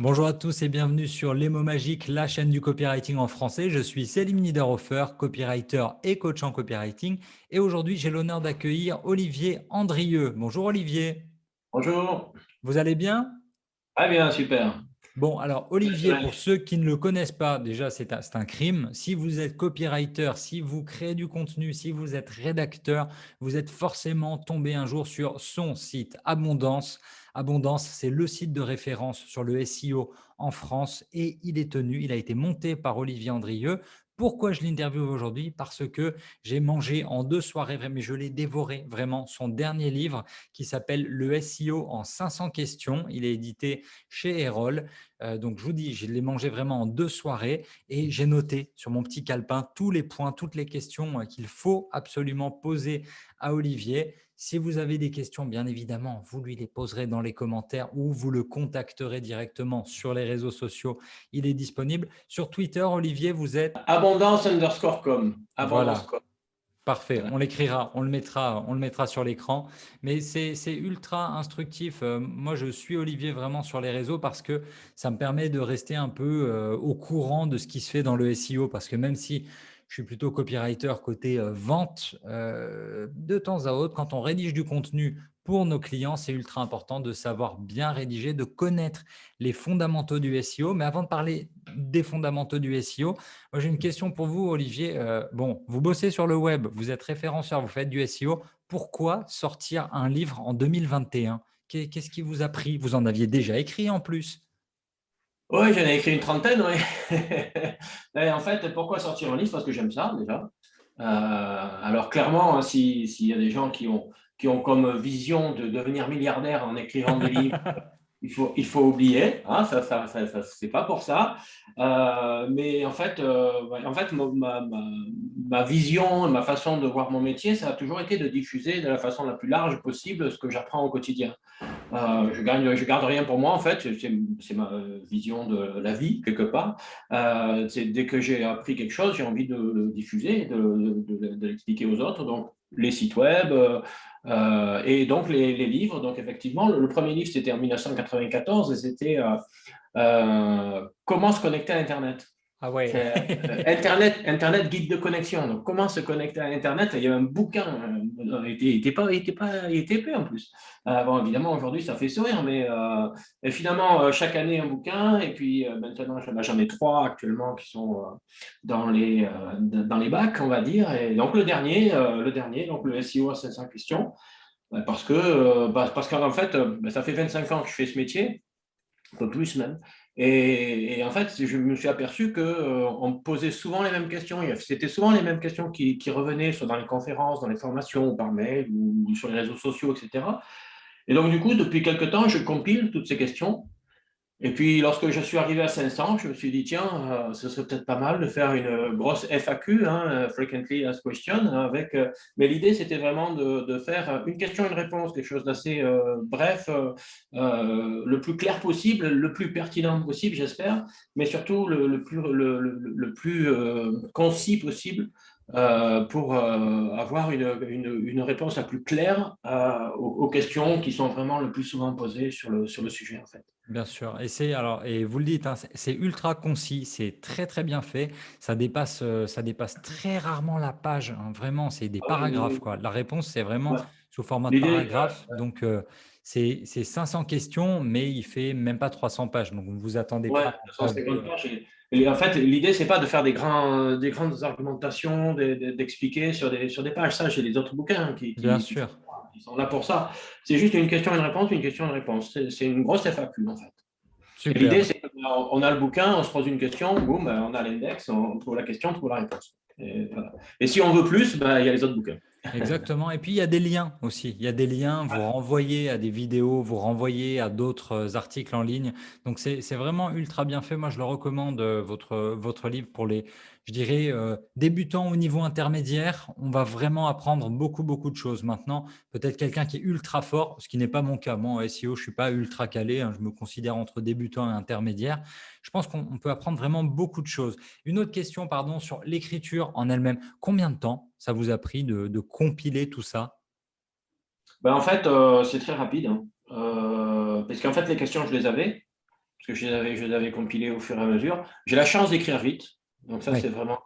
Bonjour à tous et bienvenue sur Les mots magiques, la chaîne du copywriting en français. Je suis Selim Niederhofer, copywriter et coach en copywriting. Et aujourd'hui, j'ai l'honneur d'accueillir Olivier Andrieux. Bonjour Olivier, Bonjour. vous allez bien? Très bien, super. Bon, alors Le Olivier, soleil. pour ceux qui ne le connaissent pas, déjà c'est un crime. Si vous êtes copywriter, si vous créez du contenu, si vous êtes rédacteur, vous êtes forcément tombé un jour sur son site Abondance. Abondance, c'est le site de référence sur le SEO en France et il a été monté par Olivier Andrieux. Pourquoi je l'interviewe aujourd'hui? Parce que j'ai mangé en 2 soirées, mais je l'ai dévoré vraiment, son dernier livre qui s'appelle Le SEO en 500 questions. Il est édité chez Erol. Donc, je vous dis, je l'ai mangé vraiment en 2 soirées et j'ai noté sur mon petit calepin tous les points, toutes les questions qu'il faut absolument poser à Olivier. Si vous avez des questions, bien évidemment, vous lui les poserez dans les commentaires ou vous le contacterez directement sur les réseaux sociaux. Il est disponible. Sur Twitter, Olivier, vous êtes… Abondance_com. Voilà, Abondance.com. parfait, Voilà. on l'écrira, on le mettra sur l'écran. Mais c'est ultra instructif. Moi, je suis Olivier vraiment sur les réseaux parce que ça me permet de rester un peu au courant de ce qui se fait dans le SEO. Parce que même si je suis plutôt copywriter côté vente, de temps à autre, quand on rédige du contenu pour nos clients, c'est ultra important de savoir bien rédiger, de connaître les fondamentaux du SEO. Mais avant de parler des fondamentaux du SEO, moi, j'ai une question pour vous, Olivier. Bon, vous bossez sur le web, vous êtes référenceur, vous faites du SEO. Pourquoi sortir un livre en 2021? Qu'est-ce qui vous a pris? Vous en aviez déjà écrit en plus. Oui, j'en ai écrit une trentaine, oui. Et en fait, pourquoi sortir un livre? Parce que j'aime ça, déjà. Alors, clairement, hein, s'il y a des gens qui ont comme vision de devenir milliardaire en écrivant des livres, il faut oublier, hein, c'est pas pour ça. Mais en fait, ma vision, ma façon de voir mon métier, ça a toujours été de diffuser de la façon la plus large possible ce que j'apprends au quotidien. Je garde rien pour moi, en fait. C'est ma vision de la vie, quelque part. Dès que j'ai appris quelque chose, j'ai envie de le diffuser, de l'expliquer aux autres. Donc, les sites web et donc les livres. Donc, effectivement, le premier livre, c'était en 1994 et c'était Comment se connecter à Internet. Ah ouais. C'est Internet guide de connexion. Donc, comment se connecter à Internet? Il y a un bouquin, il était épais en plus. Bon, évidemment, aujourd'hui, ça fait sourire, mais finalement, chaque année, un bouquin. Et puis maintenant, j'en ai trois actuellement qui sont dans les bacs, on va dire. Et donc, le dernier, donc le SEO à 500 questions, parce qu'en fait, ça fait 25 ans que je fais ce métier, un peu plus même. Et en fait, je me suis aperçu qu'on me posait souvent les mêmes questions. C'était souvent les mêmes questions qui revenaient, soit dans les conférences, dans les formations, ou par mail, ou sur les réseaux sociaux, etc. Et donc, du coup, depuis quelques temps, je compile toutes ces questions. Et puis, lorsque je suis arrivé à 500, je me suis dit, tiens, ce serait peut-être pas mal de faire une grosse FAQ, hein, Frequently Asked Question, hein, mais l'idée, c'était vraiment de faire une question, une réponse, quelque chose d'assez bref, le plus clair possible, le plus pertinent possible, j'espère, mais surtout le plus concis possible pour avoir une réponse la plus claire aux questions qui sont vraiment le plus souvent posées sur le sujet, en fait. Bien sûr. Et vous le dites, hein, c'est ultra concis, c'est très très bien fait. Ça dépasse très rarement la page, hein. Vraiment, c'est des Ah oui, oui, paragraphes, oui. quoi. La réponse, c'est vraiment Ouais. sous format de L'idée, paragraphe. Donc, c'est 500 questions, mais il fait même pas 300 pages. Donc, ne vous attendez ouais, pas à un 250 vrai… pages. Et en fait, l'idée, c'est pas de faire des grandes argumentations, d'expliquer sur des pages. Ça, j'ai les autres bouquins Bien qui sûr. sont là pour ça. C'est juste une question, une réponse, une question, une réponse. C'est une grosse FAQ, en fait. Et l'idée, Super. c'est qu'on a le bouquin, on se pose une question, boum, on a l'index, on trouve la question, on trouve la réponse. Et, voilà. Et si on veut plus, il y a les autres bouquins. Exactement. Et puis, il y a des liens aussi. Il y a des liens, vous renvoyez à des vidéos, vous renvoyez à d'autres articles en ligne. Donc, c'est vraiment ultra bien fait. Moi, je le recommande, votre livre pour les, je dirais, débutants au niveau intermédiaire. On va vraiment apprendre beaucoup, beaucoup de choses. Maintenant, peut-être quelqu'un qui est ultra fort, ce qui n'est pas mon cas. Moi, en SEO, je ne suis pas ultra calé, hein. Je me considère entre débutant et intermédiaire. Je pense qu'on peut apprendre vraiment beaucoup de choses. Une autre question, pardon, sur l'écriture en elle-même. Combien de temps ça vous a pris de compiler tout ça? En fait, c'est très rapide, hein. Parce qu'en fait, les questions, je les avais. parce que je les avais compilés au fur et à mesure. J'ai la chance d'écrire vite, donc ça, Oui. c'est vraiment…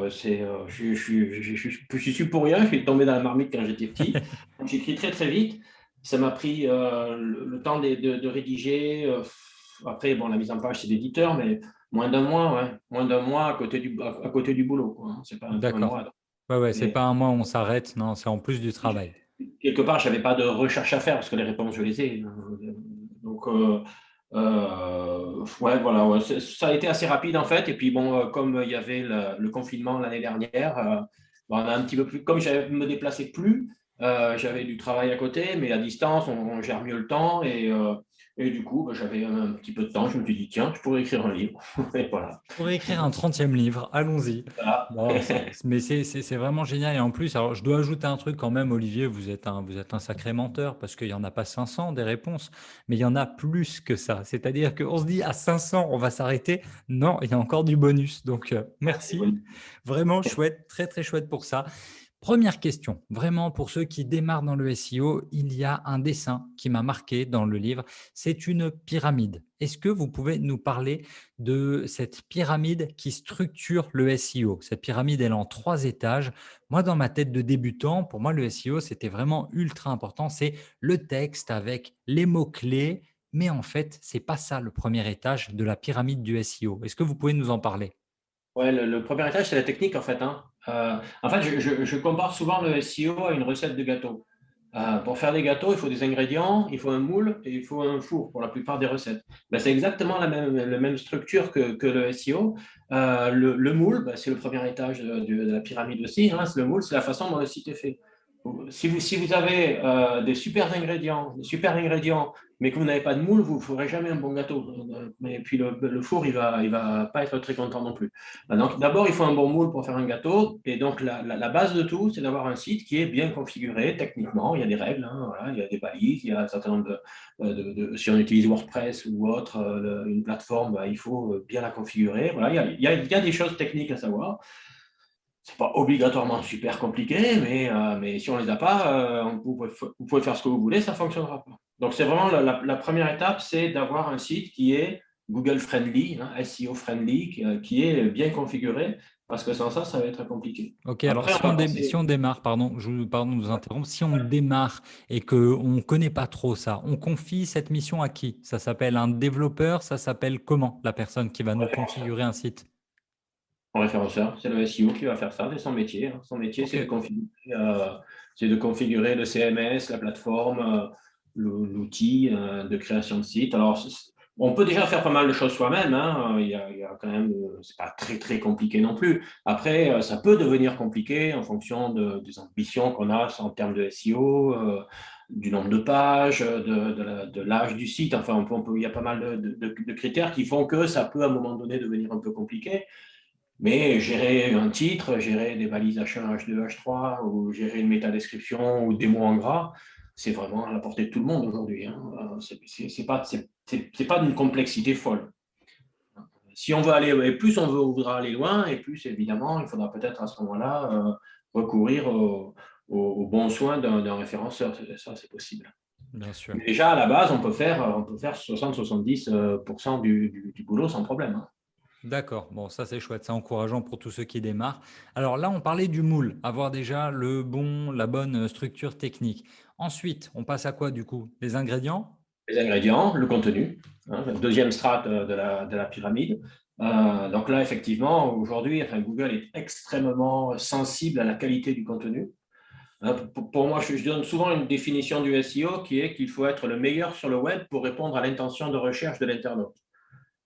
je suis pour rien, je suis tombé dans la marmite quand j'étais petit. Donc, j'écris très, très vite. Ça m'a pris le temps de rédiger. Après, bon, la mise en page, c'est l'éditeur, mais moins d'un mois, ouais. Moins d'un mois à côté du boulot, quoi, hein. C'est pas un D'accord. mois. Ouais, ouais, c'est Mais pas un mois où on s'arrête, non, c'est en plus du travail. quelque part, je n'avais pas de recherche à faire parce que les réponses, je les ai. Donc, ouais, voilà, ouais. Ça a été assez rapide en fait. Et puis, bon, comme il y avait le confinement l'année dernière, on a un petit peu plus. Comme je ne me déplaçais plus, j'avais du travail à côté, mais à distance, on gère mieux le temps. Et du coup, j'avais un petit peu de temps. Je me suis dit, tiens, je pourrais écrire un livre. Et voilà. Pour écrire un 30e livre, allons-y. Voilà. Bon, mais c'est vraiment génial. Et en plus, alors je dois ajouter un truc quand même, Olivier, vous êtes un sacré menteur parce qu'il n'y en a pas 500 des réponses, mais il y en a plus que ça. C'est-à-dire qu'on se dit à 500, on va s'arrêter. Non, il y a encore du bonus. Donc, C'est merci. bon. Vraiment chouette, très très chouette pour ça. Première question, vraiment pour ceux qui démarrent dans le SEO, il y a un dessin qui m'a marqué dans le livre. C'est une pyramide. Est-ce que vous pouvez nous parler de cette pyramide qui structure le SEO? Cette pyramide, elle est en 3 étages. Moi, dans ma tête de débutant, pour moi, le SEO, c'était vraiment ultra important. C'est le texte avec les mots-clés. Mais en fait, c'est pas ça le premier étage de la pyramide du SEO. Est-ce que vous pouvez nous en parler? Ouais, le premier étage, c'est la technique en fait, hein. En fait, je compare souvent le SEO à une recette de gâteau. Pour faire des gâteaux, il faut des ingrédients, il faut un moule et il faut un four pour la plupart des recettes. Ben, c'est exactement la même structure que le SEO. Le moule, ben, c'est le premier étage de la pyramide aussi, hein. Le moule, c'est la façon dont le site est fait. Si vous avez des super ingrédients, mais que vous n'avez pas de moule, vous ne ferez jamais un bon gâteau. Et puis le four, il va pas être très content non plus. Donc d'abord, il faut un bon moule pour faire un gâteau. Et donc la base de tout, c'est d'avoir un site qui est bien configuré techniquement. Il y a des règles, hein, voilà, il y a des balises, il y a un certain nombre si on utilise WordPress ou autre, une plateforme, bah, il faut bien la configurer. Voilà, il y a des choses techniques à savoir. C'est pas obligatoirement super compliqué, mais si on les a pas, vous pouvez faire ce que vous voulez, ça fonctionnera pas. Donc c'est vraiment la première étape, c'est d'avoir un site qui est Google friendly, hein, SEO friendly, qui est bien configuré, parce que sans ça, ça va être compliqué. Ok, alors Après, on va si passer… on démarre, pardon de vous interrompre, si on démarre et qu'on ne connaît pas trop ça, on confie cette mission à qui? Ça s'appelle un développeur, ça s'appelle comment la personne qui va nous configurer un site? en référenceur. C'est le SEO qui va faire ça, c'est son métier, hein. Son métier, Ok, c'est de configurer le CMS, la plateforme, l'outil de création de site. Alors, on peut déjà faire pas mal de choses soi-même, hein. Il y a quand même, c'est pas très très compliqué non plus. Après, ça peut devenir compliqué en fonction des ambitions qu'on a en termes de SEO, du nombre de pages, de l'âge du site. Enfin, il y a pas mal de critères qui font que ça peut à un moment donné devenir un peu compliqué. Mais gérer un titre, gérer des balises H1, H2, H3, ou gérer une métadescription ou des mots en gras, c'est vraiment à la portée de tout le monde aujourd'hui, hein. C'est pas d'une complexité folle. Si on veut aller, et plus on voudra aller loin, et plus évidemment, il faudra peut-être à ce moment-là recourir aux bons soins d'un référenceur. Ça, c'est possible. bien sûr. Mais déjà, à la base, on peut faire 60-70% du boulot sans problème, hein. D'accord, bon, ça c'est chouette, c'est encourageant pour tous ceux qui démarrent. Alors là, on parlait du moule, avoir déjà la bonne structure technique. Ensuite, on passe à quoi du coup? Les ingrédients? Les ingrédients, le contenu, hein, la deuxième strate de la pyramide. Donc là, effectivement, aujourd'hui, enfin, Google est extrêmement sensible à la qualité du contenu. Pour moi, je donne souvent une définition du SEO qui est qu'il faut être le meilleur sur le web pour répondre à l'intention de recherche de l'internaute.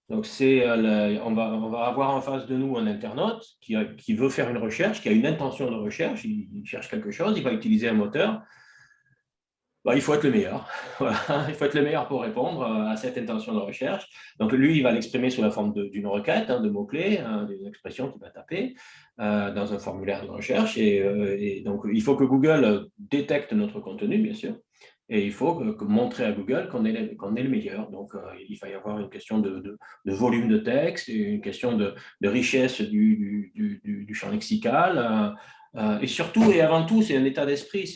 Donc, on va avoir en face de nous un internaute qui veut faire une recherche, qui a une intention de recherche, il cherche quelque chose, il va utiliser un moteur. Bah, il faut être le meilleur. Voilà. Il faut être le meilleur pour répondre à cette intention de recherche. Donc, lui, il va l'exprimer sous la forme d'une requête, hein, de mots-clés, hein, d'une expression qu'il va taper dans un formulaire de recherche. Et donc, il faut que Google détecte notre contenu, bien sûr. Et il faut montrer à Google qu'on est le meilleur. Donc, il va y avoir une question de volume de texte, une question de richesse du champ lexical. Et surtout et avant tout, c'est un état d'esprit.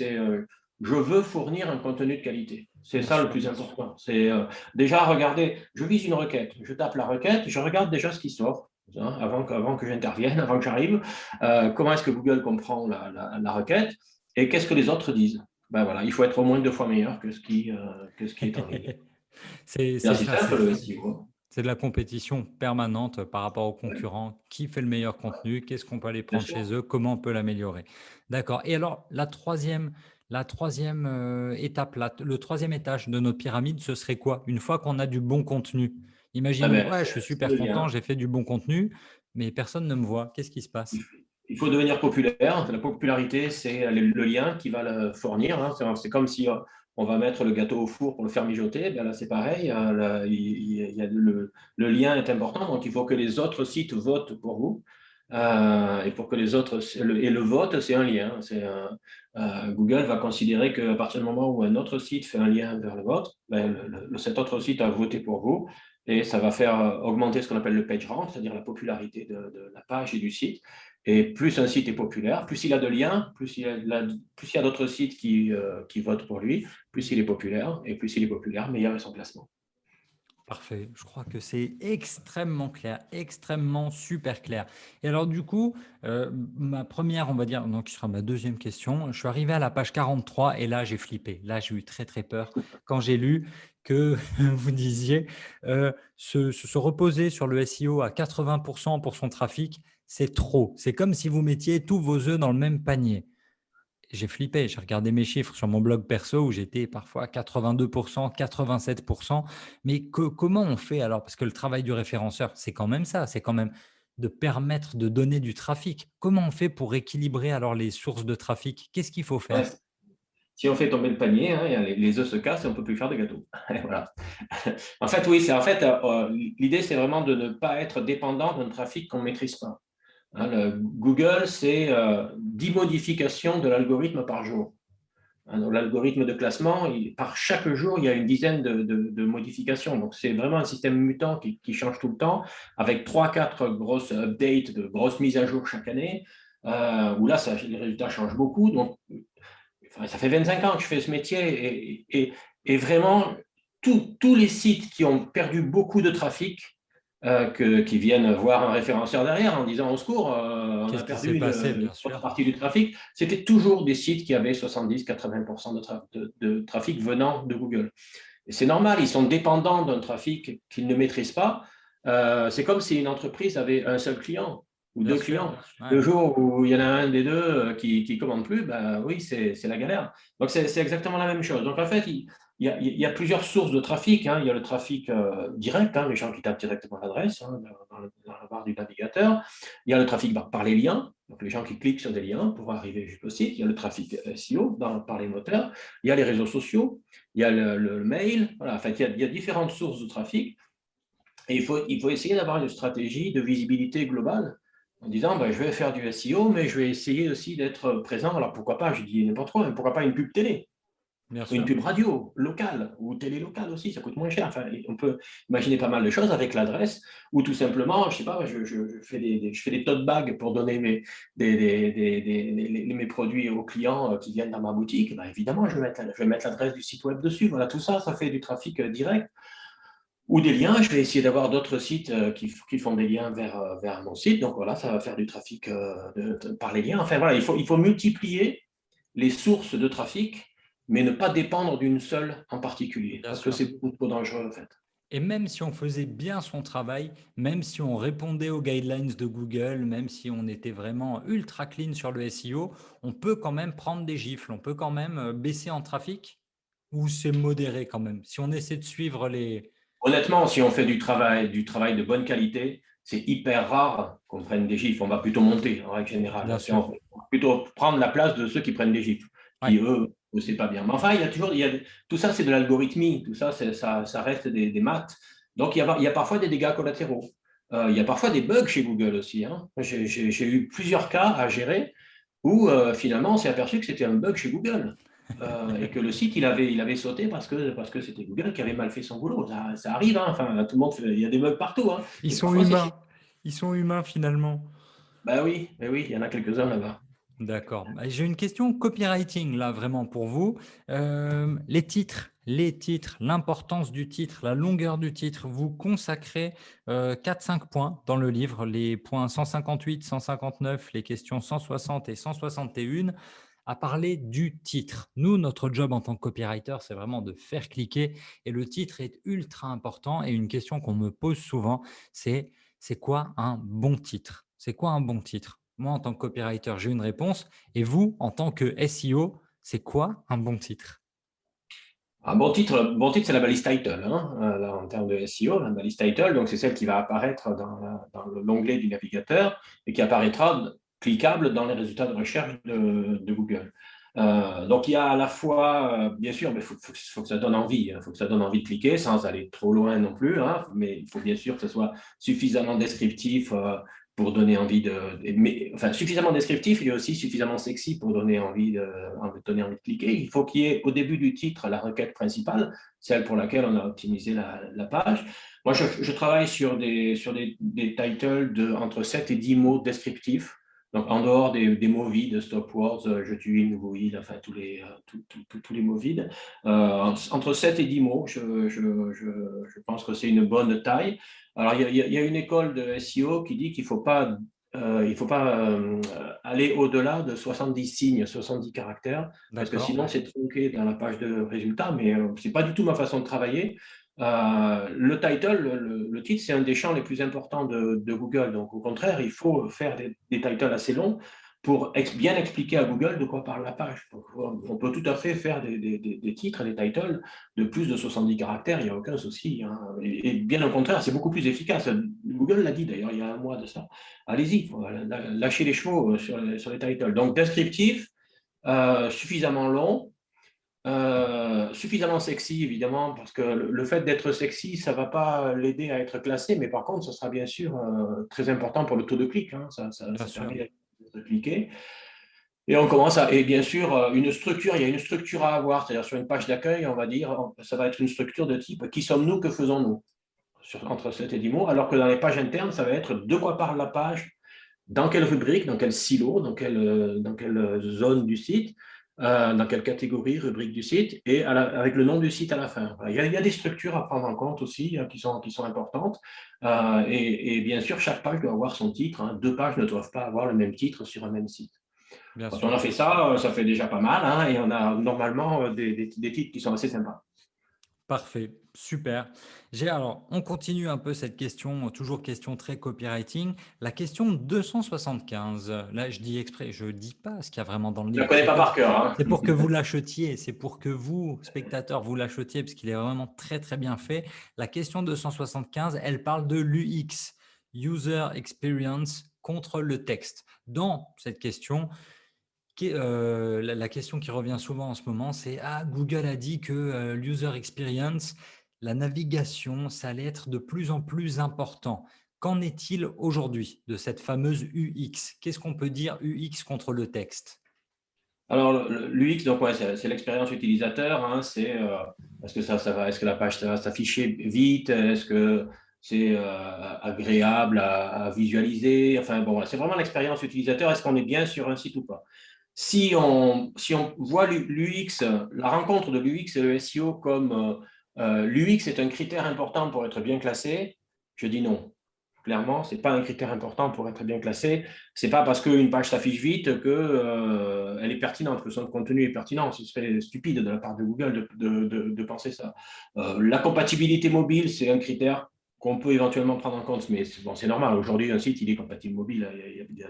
je veux fournir un contenu de qualité. C'est Bien ça le sûr, plus bien sûr. important. C'est déjà regarder, je vise une requête, je tape la requête, je regarde déjà ce qui sort, hein, avant que j'intervienne, avant que j'arrive. Comment est-ce que Google comprend la requête et qu'est-ce que les autres disent? Ben voilà, il faut être au moins 2 fois meilleur que ce qui est en ligne. C'est C'est assez ça, simple le SEO, hein. c'est de la compétition permanente par rapport aux Ouais, concurrents. Qui fait le meilleur ouais, contenu? Qu'est-ce qu'on peut aller bien prendre sûr. chez eux? Comment on peut l'améliorer? D'accord, et alors la troisième, étape, le troisième étage de notre pyramide, ce serait quoi? Une fois qu'on a du bon contenu? Ah Imaginons, ben, ouais, je suis c'est super le content, lien. j'ai fait du bon contenu, mais personne ne me voit. Qu'est-ce qui se Il passe? faut il faut devenir populaire. La popularité, c'est le lien qui va le fournir, hein. C'est comme si on va mettre le gâteau au four pour le faire mijoter. Ben là, c'est pareil. Il y a le lien est important, donc il faut que les autres sites votent pour vous. Et pour que les autres et le vote, c'est un lien. Google va considérer qu'à partir du moment où un autre site fait un lien vers le vôtre, ben, cet autre site a voté pour vous et ça va faire augmenter ce qu'on appelle le page rank, c'est-à-dire la popularité de la page et du site. Et plus un site est populaire, plus il a de liens, plus il y a d'autres sites qui votent pour lui, plus il est populaire, et plus il est populaire, meilleur est son classement. Parfait, je crois que c'est extrêmement clair, extrêmement super clair. Et alors du coup, ma première, on va dire, donc qui sera ma deuxième question, je suis arrivé à la page 43 et là j'ai flippé. Là j'ai eu très très peur quand j'ai lu que vous disiez se reposer sur le SEO à 80% pour son trafic, c'est trop. C'est comme si vous mettiez tous vos œufs dans le même panier. J'ai flippé, j'ai regardé mes chiffres sur mon blog perso où j'étais parfois à 82%, 87%. Mais comment on fait alors? Parce que le travail du référenceur, c'est quand même ça, c'est quand même de permettre de donner du trafic. Comment on fait pour équilibrer alors les sources de trafic? Qu'est-ce qu'il faut Ouais, faire? si on fait tomber le panier, hein, les œufs se cassent et on ne peut plus faire de gâteau. Voilà. En fait, oui, l'idée, c'est vraiment de ne pas être dépendant d'un trafic qu'on ne maîtrise pas. Hein, Google, c'est 10 modifications de l'algorithme par jour. Hein, l'algorithme de classement, par chaque jour, il y a une dizaine de modifications. Donc, c'est vraiment un système mutant qui change tout le temps, avec 3-4 grosses updates, de grosses mises à jour chaque année, où là, les résultats changent beaucoup. Donc, enfin, ça fait 25 ans que je fais ce métier et vraiment, tous les sites qui ont perdu beaucoup de trafic, qui viennent voir un référenceur derrière en disant au secours, on a Qu'est-ce qui s'est perdu passé, une bien grosse sûr? partie du trafic. C'était toujours des sites qui avaient 70-80% de trafic venant de Google. Et c'est normal, ils sont dépendants d'un trafic qu'ils ne maîtrisent pas. C'est comme si une entreprise avait un seul client ou Bien deux sûr. clients. Ouais. Le jour où il y en a un des deux qui ne commande plus, ben oui, c'est la galère. Donc, c'est exactement la même chose. Donc, en fait, il y a plusieurs sources de trafic, hein. Il y a le trafic direct, hein, les gens qui tapent directement l'adresse, hein, dans la barre du navigateur. Il y a le trafic par les liens, donc les gens qui cliquent sur des liens pour arriver jusqu'au site. Il y a le trafic SEO par les moteurs. Il y a les réseaux sociaux. Il y a le mail. Voilà. Enfin, il y a différentes sources de trafic. Et il faut essayer d'avoir une stratégie de visibilité globale en disant ben, je vais faire du SEO, mais je vais essayer aussi d'être présent. Alors pourquoi pas, je dis n'importe quoi, mais pourquoi pas une pub télé, Bien une sûr. pub radio locale ou télé locale aussi, ça coûte moins cher. Enfin, on peut imaginer pas mal de choses avec l'adresse ou tout simplement, je sais pas, je fais des tote bags pour donner mes produits aux clients qui viennent dans ma boutique. Ben, évidemment, je vais mettre l'adresse du site web dessus. Voilà, tout ça, ça fait du trafic direct ou des liens. Je vais essayer d'avoir d'autres sites qui font des liens vers mon site. Donc voilà, ça va faire du trafic par les liens. Enfin voilà, il faut multiplier les sources de trafic, mais ne pas dépendre d'une seule en particulier, Bien parce que sûr. c'est beaucoup trop dangereux en fait. Et même si on faisait bien son travail, même si on répondait aux guidelines de Google, même si on était vraiment ultra clean sur le SEO, on peut quand même prendre des gifles, on peut quand même baisser en trafic ou c'est modéré quand même. Si on essaie de suivre les… Honnêtement, si on fait du travail de bonne qualité, c'est hyper rare qu'on prenne des gifles. On va plutôt monter en règle Bien générale. sûr. On va plutôt prendre la place de ceux qui prennent des gifles, Ouais, qui eux ne savent pas bien. Mais enfin, tout ça, c'est de l'algorithmie. Tout ça, ça reste des maths. Donc, il y a parfois des dégâts collatéraux. Il y a parfois des bugs chez Google aussi, hein. J'ai eu plusieurs cas à gérer où finalement on s'est aperçu que c'était un bug chez Google. Et que le site il avait sauté parce que c'était Google qui avait mal fait son boulot. Ça arrive, hein. Enfin, tout le monde il y a des bugs partout, hein. ils Et sont parfois c'est chez. humains. Ils sont humains finalement. Bah oui, mais oui, il y en a quelques-uns là-bas. D'accord. Bah, j'ai une question copywriting là vraiment pour vous. Les titres, l'importance du titre, la longueur du titre, vous consacrez 4-5 points dans le livre, les points 158, 159, les questions 160 et 161 à parler du titre. Nous, notre job en tant que copywriter, c'est vraiment de faire cliquer et le titre est ultra important. Et une question qu'on me pose souvent, c'est quoi un bon titre? C'est quoi un bon titre? Moi, en tant que copywriter, j'ai une réponse. Et vous, en tant que SEO, c'est quoi un bon titre? Un bon titre, c'est la balise title, hein, là, en termes de SEO, la balise title, donc c'est celle qui va apparaître dans l'onglet du navigateur et qui apparaîtra cliquable dans les résultats de recherche de Google. Donc il y a à la fois, bien sûr, mais faut que ça donne envie, il faut que ça donne envie de cliquer sans aller trop loin non plus, hein, mais il faut bien sûr que ce soit suffisamment descriptif pour donner envie enfin, suffisamment descriptif et aussi suffisamment sexy pour donner donner envie de cliquer. Il faut qu'il y ait au début du titre la requête principale, celle pour laquelle on a optimisé la page. Moi, je travaille sur des titles entre 7 et 10 mots descriptifs. Donc, en dehors des mots vides, stop words, je tue, nouveau il, enfin, tous les mots vides. Entre 7 et 10 mots, je pense que c'est une bonne taille. Alors, il y a une école de SEO qui dit qu'il il faut pas aller au-delà de 70 signes, 70 caractères, parce que D'accord. sinon, c'est tronqué dans la page de résultats, mais ce n'est pas du tout ma façon de travailler. Le title, le titre, c'est un des champs les plus importants de Google. Donc, au contraire, il faut faire des titles assez longs pour bien expliquer à Google de quoi parle la page. Donc, on peut tout à fait faire des titres et des titles de plus de 70 caractères, il n'y a aucun souci, hein. Et bien au contraire, c'est beaucoup plus efficace. Google l'a dit d'ailleurs il y a un mois de ça. Allez-y, lâchez les chevaux sur les titles. Donc, descriptif, suffisamment long, suffisamment sexy, évidemment, parce que le fait d'être sexy, ça ne va pas l'aider à être classé, mais par contre, ça sera bien sûr très important pour le taux de clic, hein. Bien Ça sûr. permet d'être cliqué. Et on commence à, et bien sûr, une structure, il y a une structure à avoir, c'est-à-dire sur une page d'accueil, on va dire, ça va être une structure de type qui sommes-nous, que faisons-nous, entre 7 et 10 mots, alors que dans les pages internes, ça va être de quoi parle la page, dans quelle rubrique, dans quel silo, dans quelle zone du site, dans quelle catégorie, rubrique du site, et avec le nom du site à la fin. Il y a des structures à prendre en compte aussi qui sont importantes. Et bien sûr, chaque page doit avoir son titre, hein. Deux pages ne doivent pas avoir le même titre sur un même site. Bien Quand on sûr. a fait ça, ça fait déjà pas mal, hein, et on a normalement des titres qui sont assez sympas. Parfait, super. Alors, on continue un peu cette question, toujours question très copywriting. La question 275. Là, je dis exprès, je dis pas ce qu'il y a vraiment dans le Je ne la livre. connais pas par cœur, hein. C'est pour que vous l'achetiez, c'est pour que vous, spectateurs, vous l'achetiez, parce qu'il est vraiment très, très bien fait. La question 275, elle parle de l'UX, User Experience, contre le texte. Dans cette question, la question qui revient souvent en ce moment, c'est: ah, Google a dit que l'user experience, la navigation, ça allait être de plus en plus important. Qu'en est-il aujourd'hui de cette fameuse UX? Qu'est-ce qu'on peut dire UX contre le texte? Alors, l'UX, donc, ouais, c'est l'expérience utilisateur, hein, est-ce que est-ce que la page ça va s'afficher vite? Est-ce que c'est agréable à visualiser? Enfin, bon, c'est vraiment l'expérience utilisateur. Est-ce qu'on est bien sur un site ou pas? Si on voit l'UX, la rencontre de l'UX et le SEO comme l'UX est un critère important pour être bien classé, je dis non. Clairement, ce n'est pas un critère important pour être bien classé. Ce n'est pas parce qu'une page s'affiche vite qu'elle est pertinente, que son contenu est pertinent. Ce serait stupide de la part de Google de penser ça. La compatibilité mobile, c'est un critère qu'on peut éventuellement prendre en compte, mais bon, c'est normal. Aujourd'hui, un site, il est compatible mobile.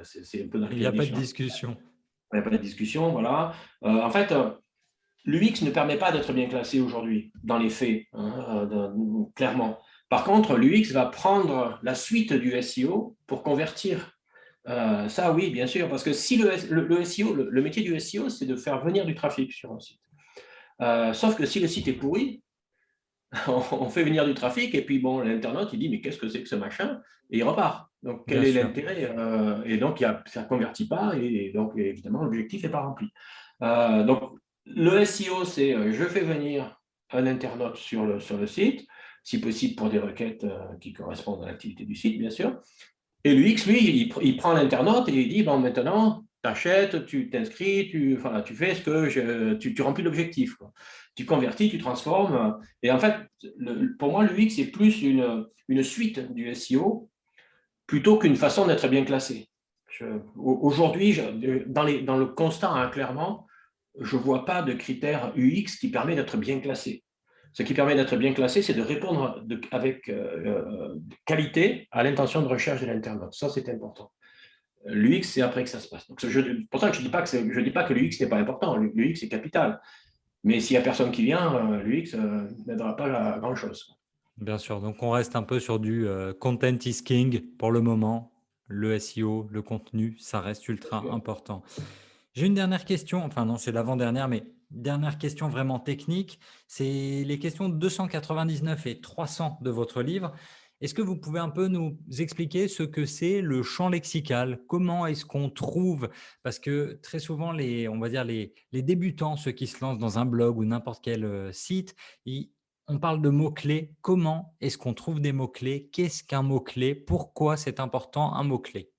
C'est un peu dans le Il n'y cas a pas de d'échéance. discussion. Il n'y a pas de discussion, voilà. En fait, l'UX ne permet pas d'être bien classé aujourd'hui, dans les faits, hein, clairement. Par contre, l'UX va prendre la suite du SEO pour convertir. Ça, oui, bien sûr, parce que si le SEO, le métier du SEO, c'est de faire venir du trafic sur un site. Sauf que si le site est pourri, on fait venir du trafic et puis bon, l'internaute, il dit mais qu'est-ce que c'est que ce machin? Et il repart. Donc, quel Bien est sûr. l'intérêt? Et donc, ça ne convertit pas et donc, évidemment, l'objectif n'est pas rempli. Donc, le SEO, c'est je fais venir un internaute sur le site, si possible pour des requêtes qui correspondent à l'activité du site, bien sûr. Et l'UX, lui, il prend l'internaute et il dit, bon, maintenant, achètes, tu t'inscris, tu fais ce que tu remplis l'objectif, quoi. Tu convertis, tu transformes. Et en fait, pour moi, l'UX, c'est plus une suite du SEO plutôt qu'une façon d'être bien classé. Aujourd'hui, dans le constat, hein, clairement, je ne vois pas de critère UX qui permet d'être bien classé. Ce qui permet d'être bien classé, c'est de répondre avec qualité à l'intention de recherche de l'internaute. Ça, c'est important. L'UX, c'est après que ça se passe. Donc, pourtant, je ne dis pas que l'UX n'est pas important. L'UX est capital. Mais s'il n'y a personne qui vient, l'UX n'aidera pas à grand-chose. Bien sûr, donc on reste un peu sur du content is king pour le moment. Le SEO, le contenu, ça reste ultra important. J'ai une dernière question, enfin non, c'est l'avant-dernière, mais dernière question vraiment technique. C'est les questions 299 et 300 de votre livre. Est-ce que vous pouvez un peu nous expliquer ce que c'est le champ lexical? Comment est-ce qu'on trouve? Parce que très souvent, on va dire les débutants, ceux qui se lancent dans un blog ou n'importe quel site, on parle de mots-clés. Comment est-ce qu'on trouve des mots-clés? Qu'est-ce qu'un mot-clé? Pourquoi c'est important un mot-clé?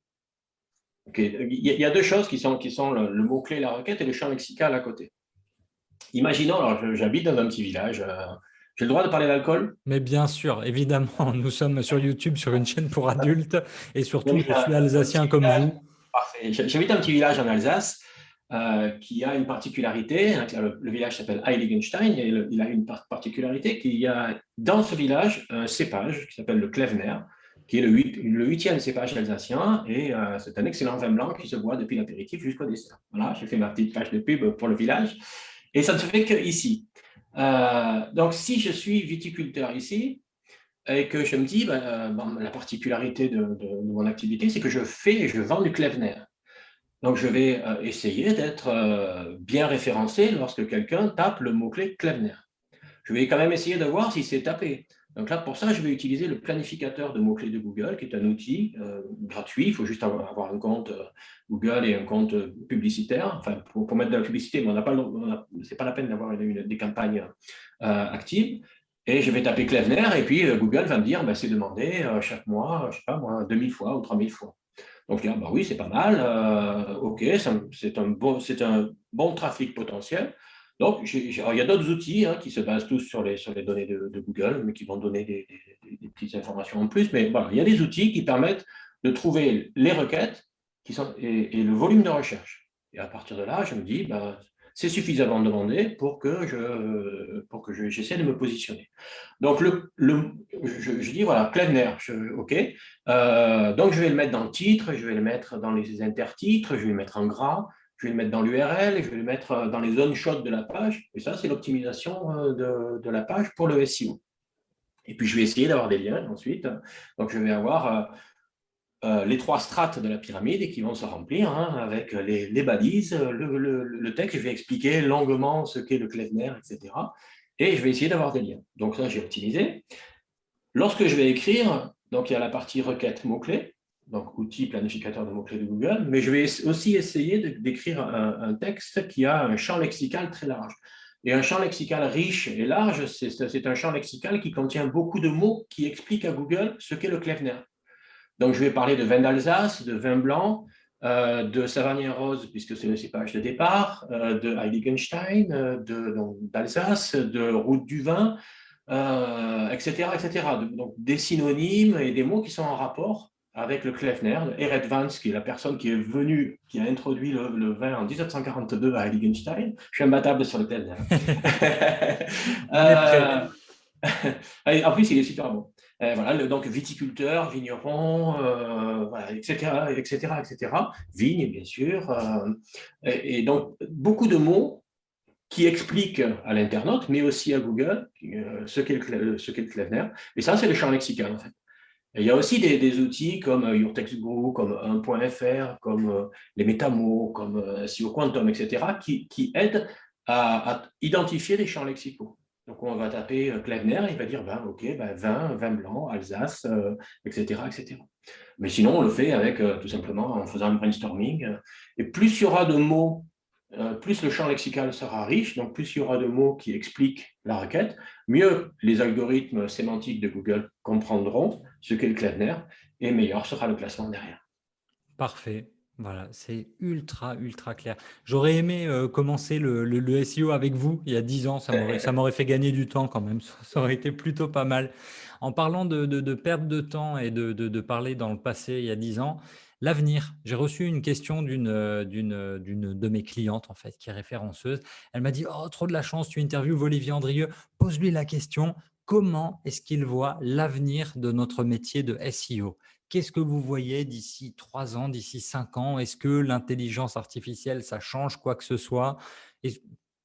Okay. Il y a deux choses qui sont le mot-clé, la requête et le champ lexical à côté. Imaginons, alors j'habite dans un petit village. J'ai le droit de parler d'alcool? Mais bien sûr, évidemment, nous sommes sur YouTube, sur une chaîne pour adultes, et surtout, J'habite je suis un petit alsacien comme village. vous. Parfait. J'habite un petit village en Alsace qui a une particularité. Hein, le village s'appelle Heiligenstein et il a une particularité qu'il y a dans ce village un cépage qui s'appelle le Klevner, qui est le huitième cépage alsacien et c'est un excellent vin blanc qui se boit depuis l'apéritif jusqu'au dessert. Voilà, j'ai fait ma petite page de pub pour le village et ça ne se fait qu'ici. Donc, si je suis viticulteur ici, et que je me dis, la particularité de mon activité, c'est que je vends du Klevner. Donc, je vais essayer d'être bien référencé lorsque quelqu'un tape le mot-clé Klevner. Je vais quand même essayer de voir si c'est tapé. Donc là, pour ça, je vais utiliser le planificateur de mots-clés de Google, qui est un outil gratuit. Il faut juste avoir un compte Google et un compte publicitaire, enfin, pour mettre de la publicité, mais ce n'est pas la peine d'avoir des campagnes actives. Et je vais taper Klevner, et puis Google va me dire, c'est demandé chaque mois, je ne sais pas moi, 2000 fois ou 3000 fois. Donc, je dis, oui, c'est pas mal, OK, c'est un bon trafic potentiel. Donc, il y a d'autres outils qui se basent tous sur les données de Google, mais qui vont donner des petites informations en plus. Mais voilà, il y a des outils qui permettent de trouver les requêtes et le volume de recherche. Et à partir de là, je me dis, c'est suffisamment demandé pour que j'essaie de me positionner. Donc, je dis, voilà, Klevner, OK. Donc, je vais le mettre dans le titre, je vais le mettre dans les intertitres, je vais le mettre en gras, je vais le mettre dans l'URL, je vais le mettre dans les zones chaudes de la page. Et ça, c'est l'optimisation de la page pour le SEO. Et puis, je vais essayer d'avoir des liens ensuite. Donc, je vais avoir les trois strates de la pyramide qui vont se remplir avec les balises, le texte. Je vais expliquer longuement ce qu'est le Klevner, etc. Et je vais essayer d'avoir des liens. Donc, ça, j'ai optimisé. Lorsque je vais écrire, donc il y a la partie requête mots-clés, donc outil planificateur de mots-clés de Google, mais je vais aussi essayer d'écrire un texte qui a un champ lexical très large. Et un champ lexical riche et large, c'est un champ lexical qui contient beaucoup de mots qui expliquent à Google ce qu'est le Klevner. Donc, je vais parler de vin d'Alsace, de vin blanc, de Savagnin rose, puisque c'est le cépage de départ, de Heiligenstein, d'Alsace, de route du vin, etc., etc. Donc, des synonymes et des mots qui sont en rapport avec le Klevner. Eret Vance, qui est la personne qui a introduit le vin en 1742 à Heiligenstein. Je suis imbattable sur le Klevner. On est prêt. En plus, il est super bon. Voilà, donc viticulteur, vigneron, voilà, etc., etc., etc. Vigne, bien sûr. Et donc, beaucoup de mots qui expliquent à l'internaute, mais aussi à Google, ce qu'est le Klevner. Et ça, c'est le champ lexical, en fait. Et il y a aussi des outils comme YourTextGuru, comme 1.fr, comme les métamots, comme SEO Quantum, etc., qui aident à identifier les champs lexicaux. Donc, on va taper Klevner, il va dire, OK, vin blanc, Alsace, etc., etc. Mais sinon, on le fait avec tout simplement en faisant un brainstorming. Et plus il y aura de mots, plus le champ lexical sera riche, donc plus il y aura de mots qui expliquent la requête, mieux les algorithmes sémantiques de Google comprendront ce qu'est le Klevner, et meilleur sera le classement derrière. Parfait. Voilà, c'est ultra, ultra clair. J'aurais aimé commencer le SEO avec vous il y a 10 ans. Ça m'aurait fait gagner du temps quand même. Ça aurait été plutôt pas mal. En parlant de perte de temps et de parler dans le passé il y a 10 ans, l'avenir. J'ai reçu une question d'une de mes clientes, en fait, qui est référenceuse. Elle m'a dit: «Oh, trop de la chance, tu interviewes Olivier Andrieux. Pose-lui la question. Comment est-ce qu'il voit l'avenir de notre métier de SEO?» Qu'est-ce que vous voyez d'ici 3 ans, d'ici 5 ans? Est-ce que l'intelligence artificielle, ça change quoi que ce soit? Et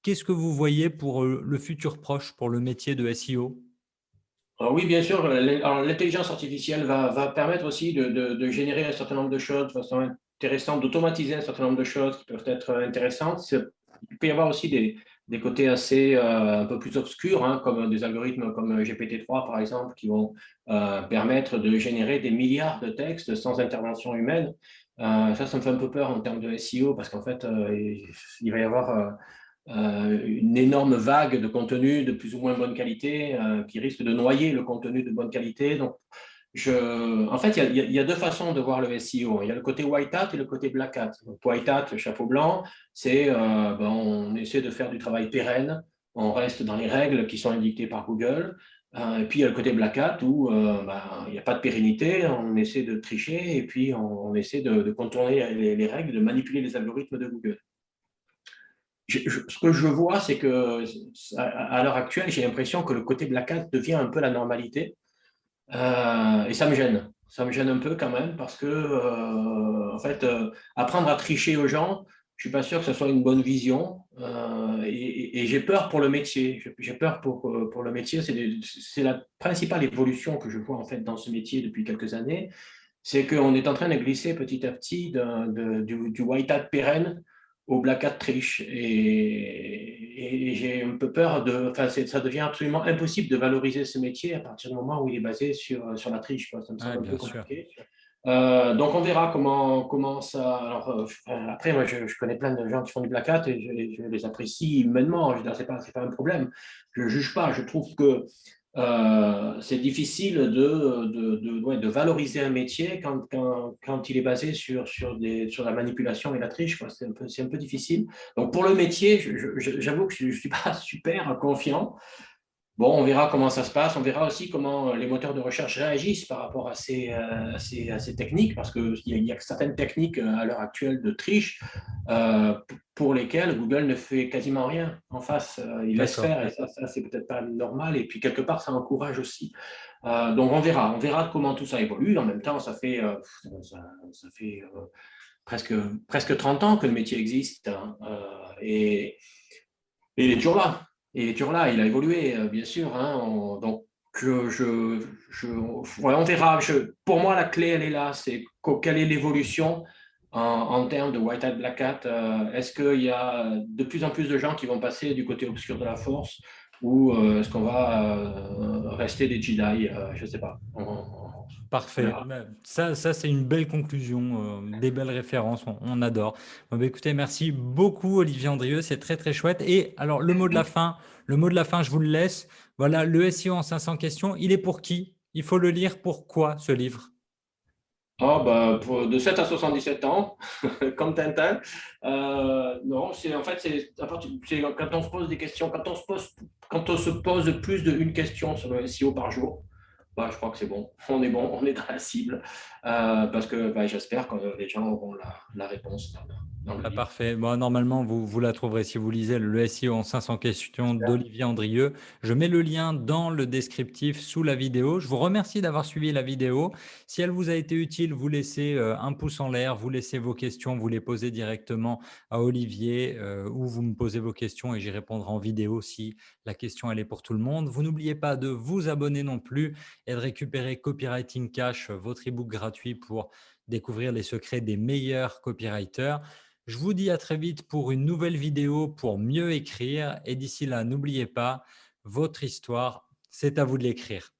qu'est-ce que vous voyez pour, le futur proche, pour le métier de SEO? Alors oui, bien sûr, alors l'intelligence artificielle va permettre aussi de générer un certain nombre de choses de façon intéressante, d'automatiser un certain nombre de choses qui peuvent être intéressantes. Il peut y avoir aussi des côtés assez un peu plus obscurs, hein, comme des algorithmes comme GPT-3 par exemple, qui vont permettre de générer des milliards de textes sans intervention humaine. Ça me fait un peu peur en termes de SEO parce qu'en fait, il va y avoir une énorme vague de contenu de plus ou moins bonne qualité qui risque de noyer le contenu de bonne qualité. Donc, en fait, il y a deux façons de voir le SEO. Il y a le côté white hat et le côté black hat. Donc, white hat, le chapeau blanc, c'est on essaie de faire du travail pérenne, on reste dans les règles qui sont édictées par Google. Et puis il y a le côté black hat où il n'y a pas de pérennité, on essaie de tricher et puis on essaie de contourner les règles, de manipuler les algorithmes de Google. Ce que je vois, c'est que à l'heure actuelle, j'ai l'impression que le côté black hat devient un peu la normalité. Et ça me gêne. Ça me gêne un peu quand même parce que, en fait, apprendre à tricher aux gens, je suis pas sûr que ce soit une bonne vision. Et j'ai peur pour le métier. J'ai peur pour le métier. C'est la principale évolution que je vois en fait dans ce métier depuis quelques années. C'est qu'on est en train de glisser petit à petit du white hat pérenne au black hat triche. Et j'ai un peu peur enfin, ça devient absolument impossible de valoriser ce métier à partir du moment où il est basé sur la triche, quoi. Ça me Ouais, semble un peu bien sûr. compliqué. Donc on verra comment ça. Alors, après, moi, je connais plein de gens qui font du black hat et je les apprécie humainement. Je veux dire, c'est pas un problème. Je ne juge pas. Je trouve que c'est difficile ouais, de valoriser un métier quand il est basé sur la manipulation et la triche, quoi. C'est un peu difficile. Donc pour le métier, j'avoue que je ne suis pas super confiant. Bon, on verra comment ça se passe. On verra aussi comment les moteurs de recherche réagissent par rapport à ces techniques, parce qu'il y a certaines techniques à l'heure actuelle de triche euh, pour lesquelles Google ne fait quasiment rien en face. Il laisse D'accord. faire, et ça c'est peut-être pas normal. Et puis quelque part, ça encourage aussi. Donc on verra comment tout ça évolue. En même temps, ça fait presque 30 ans que le métier existe, hein, et il est toujours là. Il est toujours là. Il a évolué, bien sûr, hein. Donc, ouais, on verra. Pour moi, la clé, elle est là. C'est quelle est l'évolution en termes de white hat, black hat. Est-ce qu'il y a de plus en plus de gens qui vont passer du côté obscur de la force ou est-ce qu'on va rester des Jedi? Je ne sais pas. On Parfait. verra. Ça c'est une belle conclusion, des belles références, on adore. Bon, bah, écoutez, merci beaucoup Olivier Andrieux, c'est très très chouette. Et alors le mot de la fin, je vous le laisse. Voilà, le SEO en 500 questions, il est pour qui? Il faut le lire pour quoi ce livre? Ah, bah, de 7 à 77 ans, comme Tintin. Non, en fait, c'est quand on se pose des questions, quand on se pose plus d'une question sur le SEO par jour, bah, je crois que c'est bon. On est dans la cible. Parce que bah, j'espère que les gens auront la réponse dans le Ah, livre. parfait. Bon, normalement, vous la trouverez si vous lisez le SEO en 500 questions d'Olivier Andrieux. Je mets le lien dans le descriptif sous la vidéo. Je vous remercie d'avoir suivi la vidéo. Si elle vous a été utile, vous laissez un pouce en l'air, vous laissez vos questions, vous les posez directement à Olivier ou vous me posez vos questions et j'y répondrai en vidéo si la question elle est pour tout le monde. Vous n'oubliez pas de vous abonner non plus et de récupérer Copywriting Cash, votre ebook gratuit pour découvrir les secrets des meilleurs copywriters. Je vous dis à très vite pour une nouvelle vidéo pour mieux écrire. Et d'ici là, n'oubliez pas, votre histoire, c'est à vous de l'écrire.